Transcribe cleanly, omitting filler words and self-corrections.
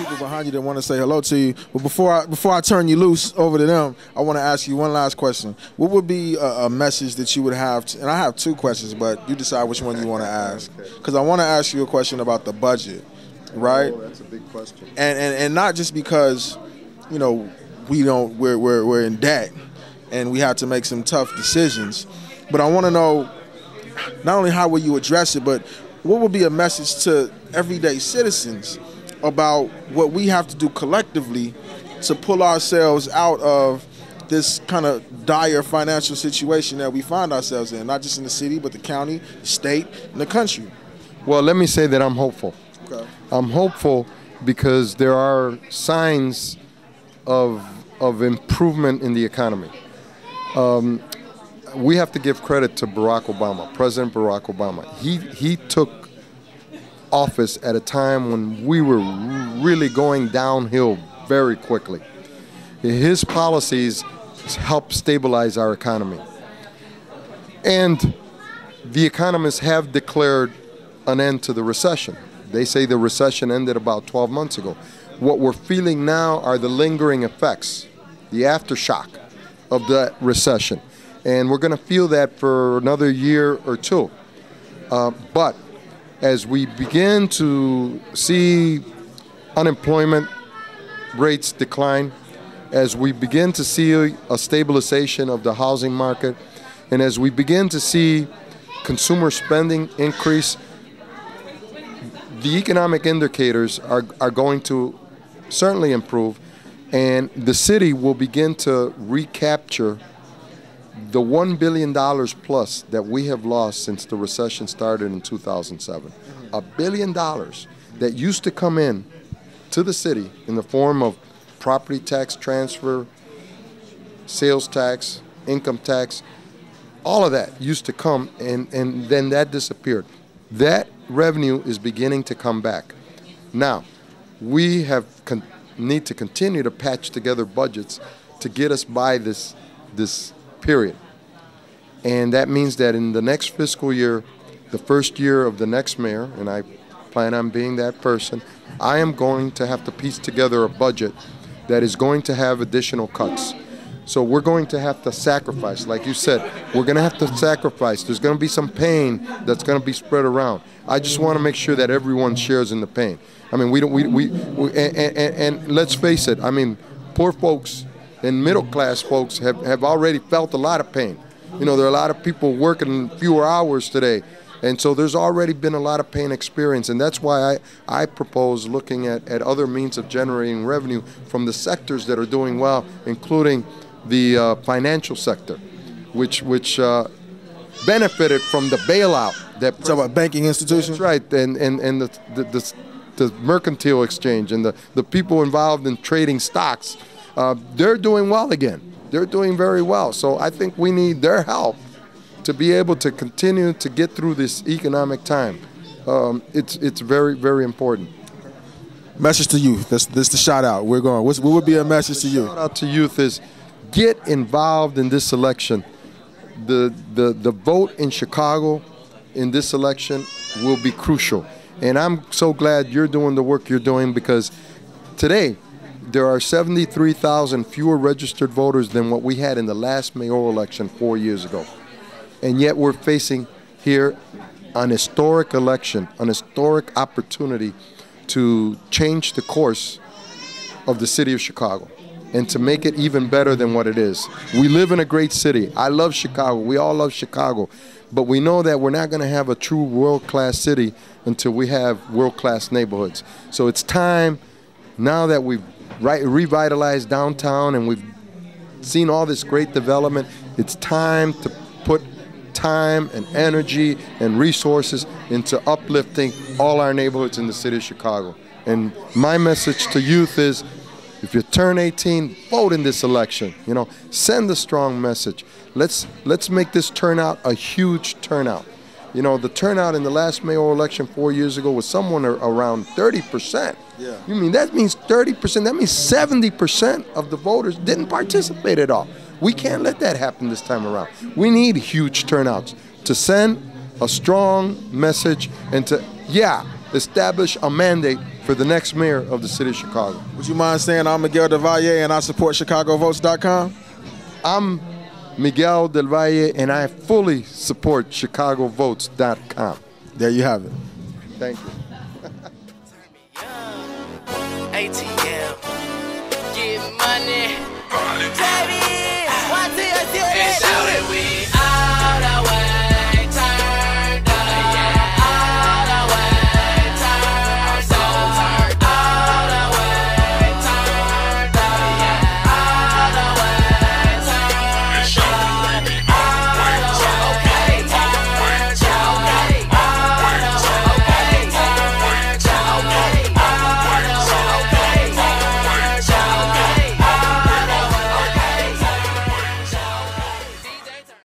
people behind you that want to say hello to you. But before I turn you loose over to them, I want to ask you one last question. What would be a message that you would have? And I have two questions, but you decide which one you want to ask. Because I want to ask you a question about the budget, right? Oh, that's a big question. And not just because, you know, we're in debt and we have to make some tough decisions, but I want to know not only how will you address it, but what would be a message to everyday citizens about what we have to do collectively to pull ourselves out of this kind of dire financial situation that we find ourselves in, not just in the city, but the county, the state, and the country? Well, let me say that I'm hopeful. Okay. I'm hopeful because there are signs of improvement in the economy. We have to give credit to Barack Obama, President Barack Obama. He took office at a time when we were really going downhill very quickly. His policies helped stabilize our economy. And the economists have declared an end to the recession. They say the recession ended about 12 months ago. What we're feeling now are the lingering effects, the aftershock of that recession. And we're going to feel that for another year or two. But as we begin to see unemployment rates decline, as we begin to see a stabilization of the housing market, and as we begin to see consumer spending increase, the economic indicators are going to certainly improve, and the city will begin to recapture the $1 billion plus that we have lost since the recession started in 2007. $1 billion that used to come in to the city in the form of property tax transfer, sales tax, income tax, all of that used to come, and then that disappeared. That revenue is beginning to come back. Now, we need to continue to patch together budgets to get us by this period. And that means that in the next fiscal year, the first year of the next mayor, and I plan on being that person, I am going to have to piece together a budget that is going to have additional cuts. So we're going to have to sacrifice, like you said, we're going to have to sacrifice. There's going to be some pain that's going to be spread around. I just want to make sure that everyone shares in the pain. I mean, and let's face it, I mean, poor folks and middle-class folks have already felt a lot of pain. You know, there are a lot of people working fewer hours today, and so there's already been a lot of pain experience, and that's why I propose looking at other means of generating revenue from the sectors that are doing well, including the financial sector, which benefited from the bailout. Talk about banking institutions? That's right, and the mercantile exchange and the people involved in trading stocks. They're doing well again. They're doing very well. So I think we need their help to be able to continue to get through this economic time. It's very, very important. Message to youth. That's the shout out. We're going. What would be a message to you? Shout out to youth is get involved in this election. The vote in Chicago in this election will be crucial. And I'm so glad you're doing the work you're doing, because today there are 73,000 fewer registered voters than what we had in the last mayoral election 4 years ago. And yet we're facing here an historic election, an historic opportunity to change the course of the city of Chicago and to make it even better than what it is. We live in a great city. I love Chicago. We all love Chicago. But we know that we're not going to have a true world-class city until we have world-class neighborhoods. So it's time, now that we've revitalized downtown and we've seen all this great development, it's time to put time and energy and resources into uplifting all our neighborhoods in the city of Chicago. And my message to youth is, if you turn 18, vote in this election. You know, send a strong message. Let's make this turnout a huge turnout. You know, the turnout in the last mayoral election 4 years ago was somewhere around 30%. Yeah. You mean that means 30%? That means 70% of the voters didn't participate at all. We can't let that happen this time around. We need huge turnouts to send a strong message and to, establish a mandate for the next mayor of the city of Chicago. Would you mind saying I'm Miguel Del Valle and I support ChicagoVotes.com? I'm Miguel Del Valle, and I fully support ChicagoVotes.com. There you have it. Thank you. ATM, get money, baby. Why till you do it?